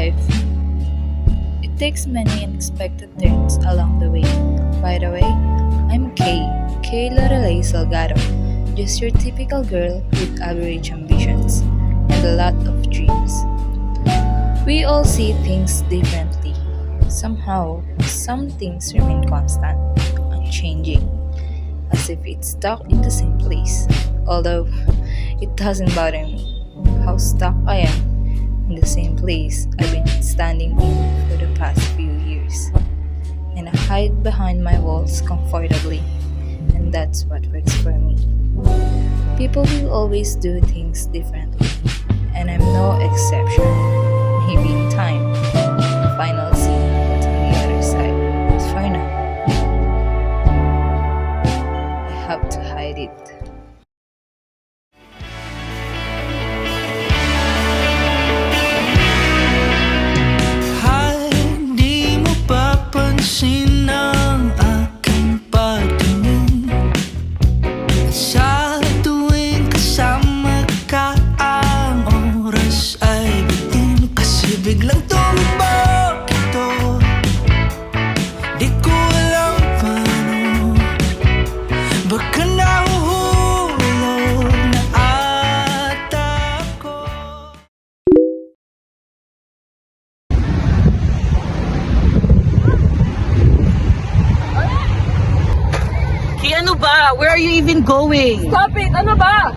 life. It takes many unexpected turns along the way. By the way, I'm Kay Lorelei Salgado, just your typical girl with average ambitions and a lot of dreams. We all see things differently. Somehow, some things remain constant, unchanging, as if it's stuck in the same place. Although, it doesn't bother me how stuck I am in the same place I've been standing in for the past few years. And I hide behind my walls comfortably, and that's what works for me. People will always do things differently, and I'm no exception. Maybe in time, the final see what's on the other side. But for now, I have to hide it. Di mo papansin ang aking pagtingin. Sa tuwing kasama ka, ang oras ay bitin. Kasi biglang tumbok ito, di ko alam paano. Baka nahuhulog na ata ako. Ano ba? Where are you even going? Stop it! Ano ba?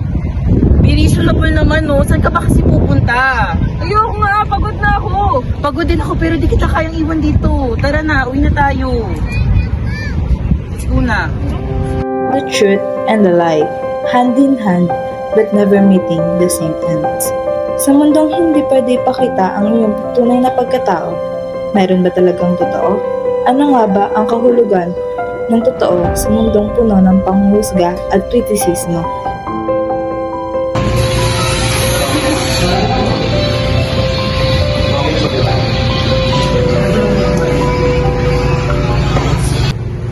Be reasonable naman, no? Saan ka ba kasi pupunta? Ayoko nga, pagod na ako. Pagod din ako pero di kita kayang iwan dito. Tara na, uwi na tayo. Let's go na. The truth and the lie, hand in hand, but never meeting the same ends. Sa mundong hindi pwede ipakita ang iyong tunay na pagkatao, mayroon ba talagang totoo? Ano nga ba ang kahulugan ng totoo sa mundong puno ng panghuhusga at kritisismo?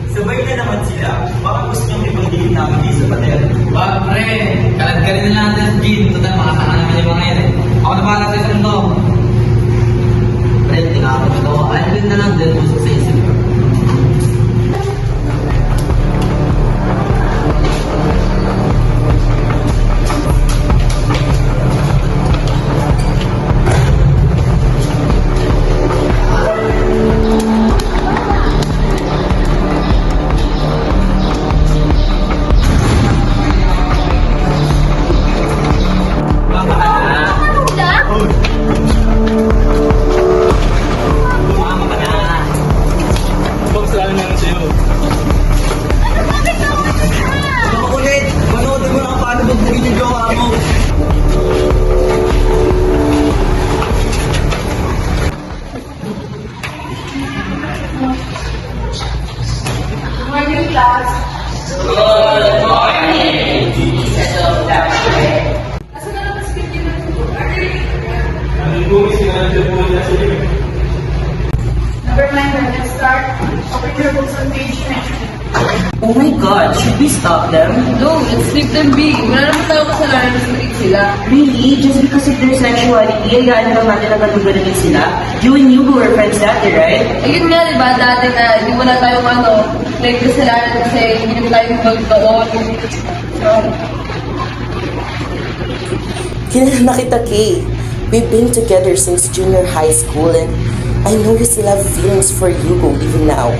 Sabay na naman sila. Baka gusto niyong ipagdilim namin dito sa pader. Pre, kalat ka rin na lang natin, Jin. Total, makasama naman yung mga yan eh. Ako na para sa isang to. Pre, tinakot ito. Ayun din na lang din puso sa isip ko. Makulit! Manoodin mo na kung paano bugbugin yung jowa mo. Never mind, let's start. Open your books on page 9. Oh my God, should we stop them? No, let's leave them be. Wala naman tayo kasalanan na street sila. Really? Just because of their sexuality, hayaan lang natin na ganun-ganunin sila? You and Hugo were friends dati, right? Ayun nga, diba, dati na hindi wala tayong like kasalanan kasi hindi naman tayo magdoon. Kilala na kita, Kay. We've been together since junior high school and I know you still have feelings for Hugo even now.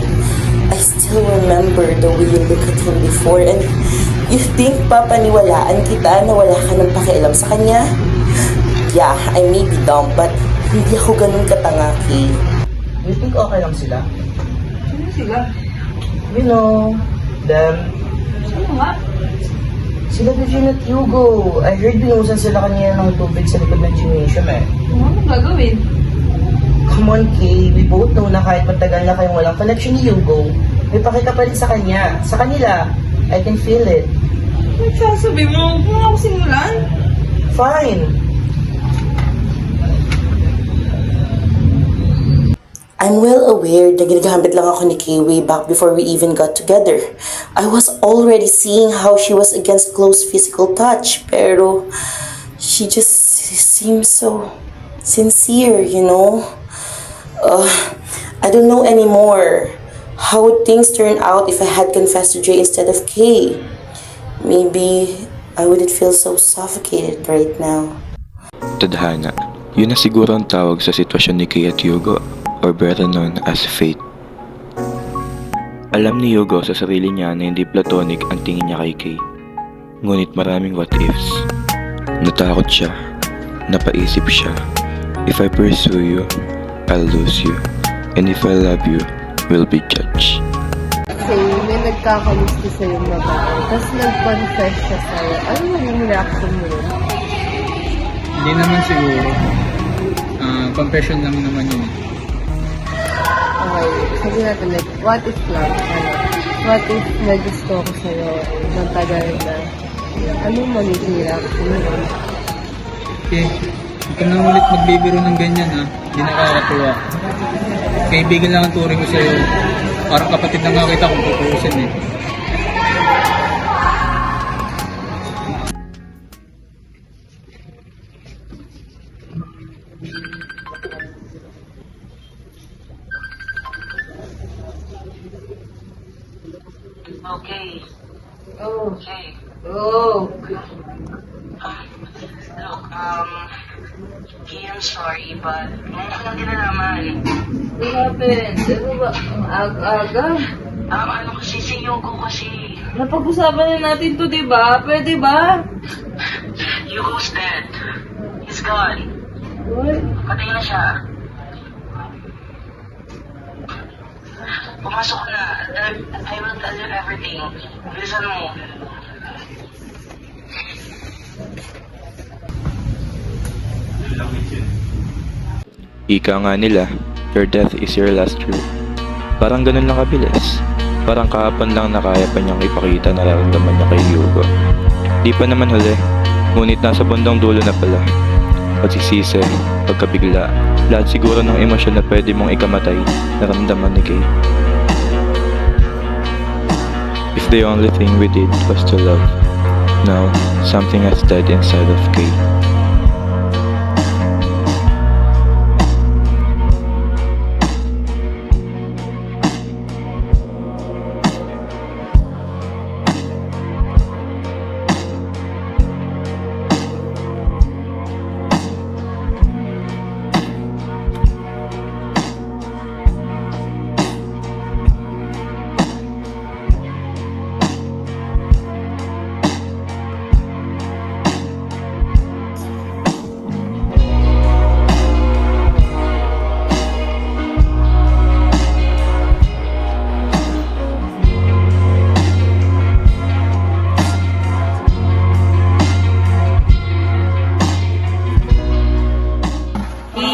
I still remember the way you look at him before and you think papaniwalaan kita na wala ka ng pakialam sa kanya? Yeah, I may be dumb but hindi ako ganun katanga, Kay. You think okay lang sila? Ano sila? You know, them. Ano nga? Sila Regine at Hugo. I heard binuhusan sila kanina ng tubig sa likod ng gymnasium eh. Ano gagawin? Come on, Kay. We both know na kahit matagal na kayong walang connection ni Hugo, may pakita pa rin sa kanya. Sa kanila, I can feel it. Ano sasabi mo? Kung ako simulan? Fine. I'm well aware na ginagamit lang ako ni Kay way back before we even got together. I was already seeing how she was against close physical touch, pero she just seems so sincere, you know? I don't know anymore. How would things turn out if I had confessed to Jay instead of Kay? Maybe I wouldn't feel so suffocated right now. Tadhana, yun na siguro ang tawag sa sitwasyon ni Kay at Yugo, or better known as fate. Alam ni Yugo sa sarili niya na hindi platonic ang tingin niya kay Kay. Ngunit maraming what ifs. Natakot siya. Napaisip siya. If I pursue you, I'll lose you. And if I love you, we'll be judged. Kasi may nagkakagusto sa'yo babae, tapos nag-confess siya sa'yo. Ano yung reaction mo yun? Hindi naman siguro. Confession lang naman yun. Okay, sabi natin like, what if lang? What if may gusto ko sa'yo ng tagal na? Anong magiging reaction mo? Okay, huwag ka na ulit magbibiro ng ganyan ha. Hindi nakakatuwa. Kaibigan lang ang turing ko sa'yo. Parang kapatid na nga kita kung tutuusin eh. Okay. Oh. Okay. Oh. Look, Kay, I'm sorry, but ngayon ko lang din nalaman. What happened? Ano ba? Ang aga-aga? Ano kasi si Yugo kasi. Napag-usapan na natin to, di ba? Pwede ba? Yugo's dead. He's gone. What? Patay na siya. Pumasok na. I will tell you everything. Bilisan mo. Ika nga nila, your death is your last true. Parang ganun lang kabilis. Parang kahapon lang na kaya pa niyang ipakita na nararamdaman niya kay Yugo. Di pa naman huli, ngunit nasa bandang dulo na pala. Pagsisisi, pagkabigla, lahat siguro ng emosyon na pwede mong ikamatay, naramdaman ni Kay. If the only thing we did was to love, now something has died inside of Kay.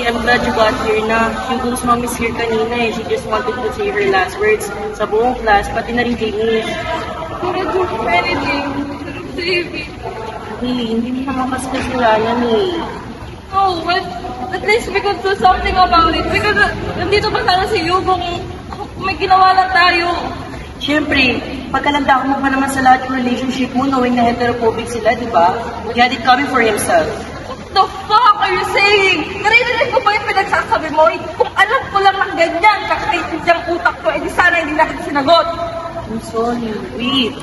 I'm glad you got here na. Hugo's mom is here kanina eh. She just wanted to say her last words sa buong class, pati na rin kay Nick. Pero do anything. Baby. Hey, hindi mo naman kasalanan eh. No, but at least we could do something about it. Because nandito pa sana si Yugo kung may ginawa lang tayo. Siyempre, pagkalanda mo pa naman sa lahat yung relationship mo, knowing na heterophobic sila, di ba? He had it coming for himself. What the fuck are you saying? Narinig ko ba yung pinagsasabi mo? Kung alam ko lang ng ganyan, kakaitin siyang utak ko, edi sana hindi natin sinagot. I'm sorry, wait.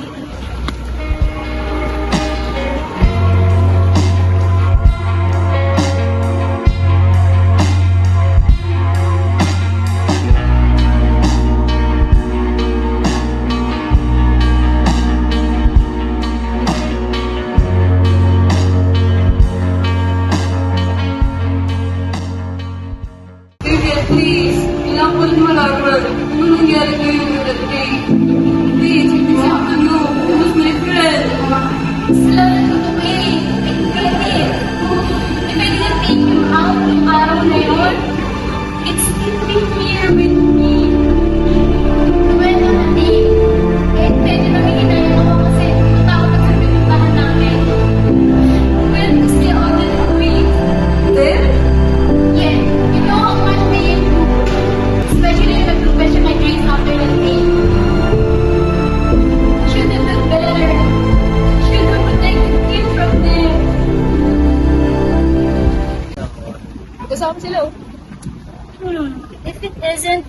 Baby, please. Kailangan ko rin malaman. Ano nangyari kayo with that day? Please, you have to know.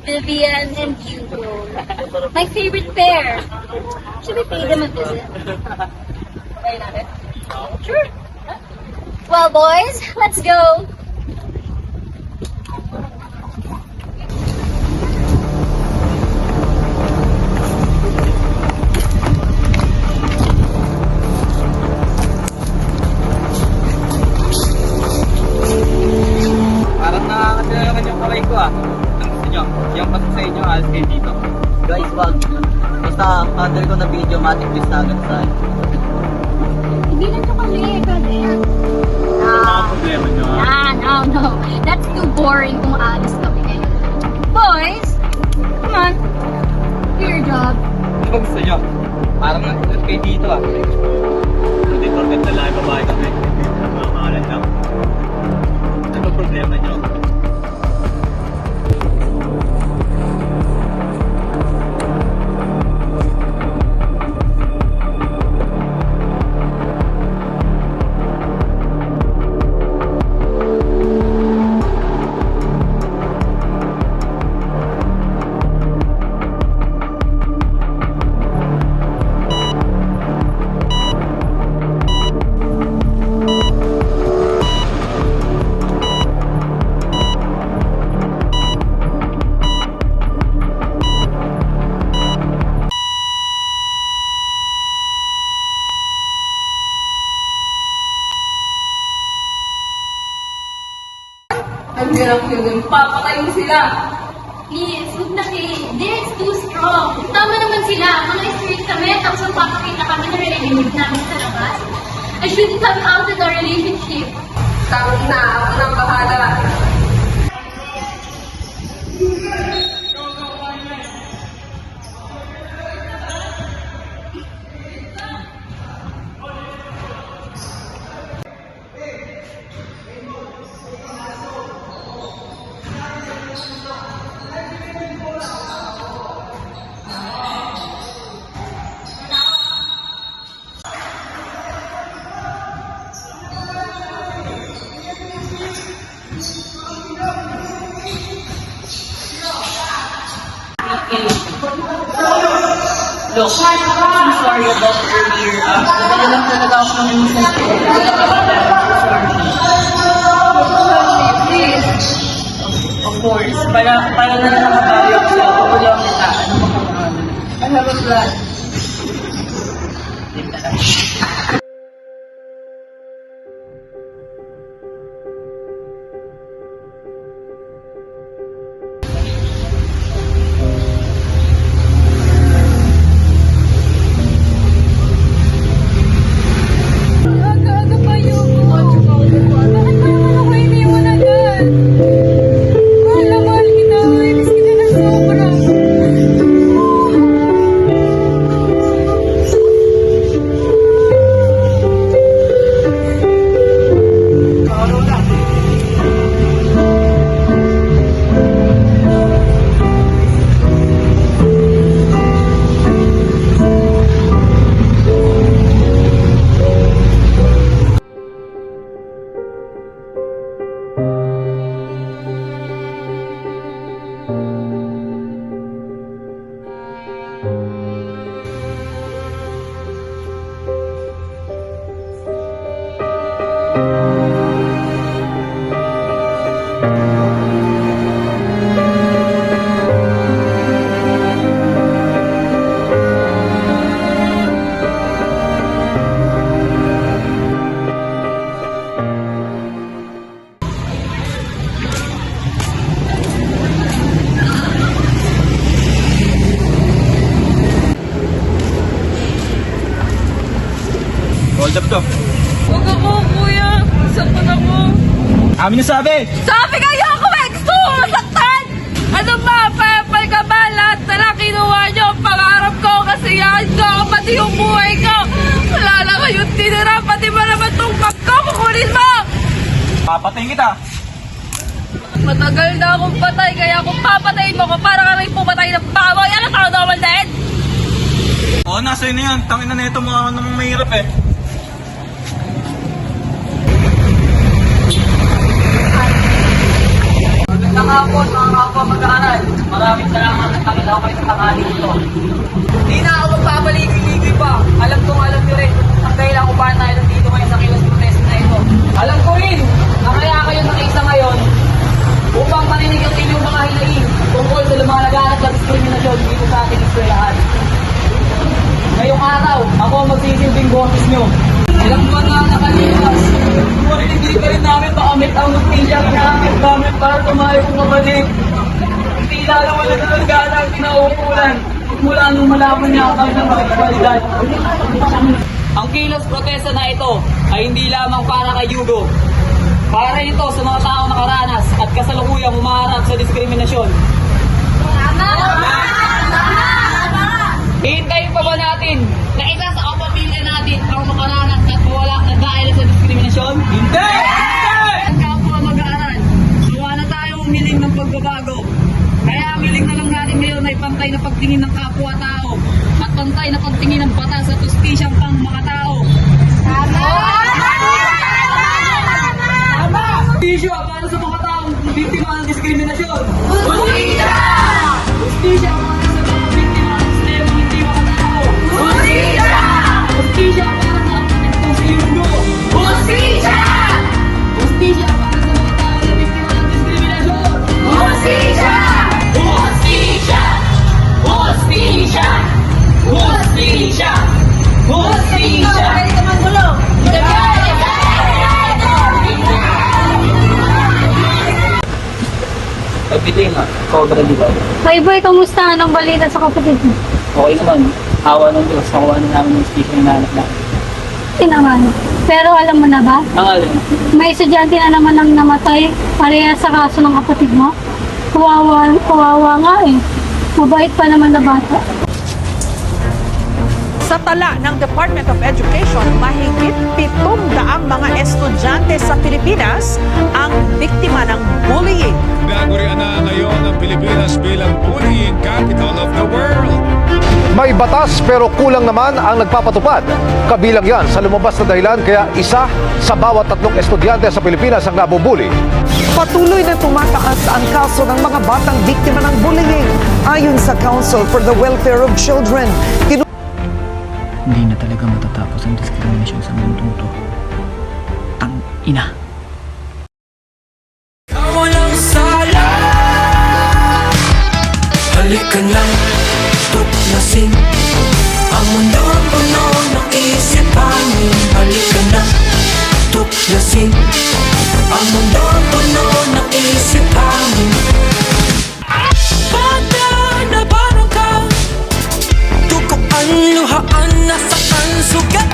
Vivian and Hugo. My favorite pair. Should we pay them a visit? Sure. Well, boys, let's go. Parang nakakasila naman yung kamay ko ah. Ang gusto nyo, yung pasok sa inyo, alas kayo dito. Guys, wag. Basta handle ko na video, matik please na agad sa akin. Hindi lang ito kami, Kader. Problema nyo No. That's too boring kung aalis kami ngayon. Boys, come on. Do your job. Ano ba gusto nyo? Parang nagsusunod kayo dito ah. Hindi porket na lang, babae kami. Mga maalan lang. Ano ba problema nyo? Ang hirap yun. Papatay mo sila. Please, huwag na kayo. It's too strong. Tama naman sila. Mga experience kami, tapos magpapakita kami na relationship namin sa labas. I shouldn't have outed our relationship. Tapos na, ako nang bahala. Look, I'm sorry about earlier. Nagdala lang talaga ako ng innocent ko. Of course. Para na lang nakabali ako sa'yo. Tulong kita. Ano mo kung I have a plan. Aga-aga pa yung bakit mo naman ako iniwan agad? Mahal na mahal kita. Inis kita na sobra. Hold up to. Huwag ako, kuya. Saktan ako. Amin na sabi! Sabi kayo ako, gusto mo masaktan! Ano ba, payapal ka ba? Lahat na lang kinuha nyo. Pangarap ko, kasiyahan ko, pati yung buhay ko. Wala na kayong tinira, pati ba naman tong bag ko, kukunin mo! Papatayin kita! Matagal na akong patay, kaya kung papatayin mo ko, para ka rin pumatay ng baboy. Ano tao naman din? Oo, nasa inyo yan. Tangin na nito mga namang mahirap eh. Maganda ka hapon, mga kapwa mag-aaral. Maraming salamat at nakita ko kayo sa tanghali ito. Di na ako magpapaligoy-ligoy pa. Alam nyo rin ang dahilan kung paano tayo nandito ngayon sa kilos protest na ito. Alam ko rin na kaya kayo nakiisa ngayon upang marinig ang inyong mga hilahin tungkol sa lumalaganap na diskriminasyon dito sa ating eskwelahan. Ngayong araw, ako ang magsisilbing boses nyo. Ilang buwan na nakalipas, hindi pa rin namin makamit ang notisya ng nakakit namin para tumayo kong kabalik. Hindi lalaman na nalagana ang kinauulan mula nung malaman niya ang kami ng makikipalidad. Ang kilos protesta na ito ay hindi lamang para kay Yugo. Para ito sa mga taong nakaranas at kasalukuyang umaharap sa diskriminasyon. Hihintayin pa ba natin na isa sa kapamilya natin ang makaranas at mawala na dahil sa diskriminasyon? Hindi! Ang kapwa mag-aaral, suwa na tayo umiling ng pagbabago. Kaya ang hiling na lang natin ngayon ay pantay na pagtingin ng kapwa-tao at pantay na pagtingin ng batas at justisyang pang makatao. Justisya para sa mga taong biktima ng diskriminasyon. Justisya! Justisya para sa mga biktima ng sistemang hindi makatao. Justisya! Justisya para sa kapatid kong si Yugo. Justisya! Justisya para sa mga tao na biktima ng diskriminasyon. Justisya! Justisya! Justisya! Justisya! Justisya! Pagpiling nga, ikaw ba di ba? Boy boy, kamusta? Anong balita sa kapatid mo? Okay naman. Awa ng Diyos. Nakuha na namin yung station na anak namin. Tinaman. Pero alam mo na ba? Ang alin? May estudyante na naman ang namatay pareha sa kaso ng kapatid mo. Kawawa nga eh. Mabait pa naman na bata. Sa tala ng Department of Education, mahigit 700 mga estudyante sa Pilipinas ang biktima ng bullying. Tinagurian na ngayon ang Pilipinas bilang bullying capital of the world. May batas pero kulang naman ang nagpapatupad. Kabilang yan sa lumabas na dahilan kaya isa sa bawat 3 estudyante sa Pilipinas ang nabubuli. Patuloy na tumataas ang kaso ng mga batang biktima ng bullying. Ayon sa Council for the Welfare of Children, Hindi na talaga matatapos ang diskriminasyon sa mundong to. Tang ina. Walang sala. Halika lang, tuklasin ang mundo puno ng isipanin. Halika na, tuklasin ang mundo puno ng isipanin. Bata na parang ka, tukok ang luhaan, nasaktan sugat.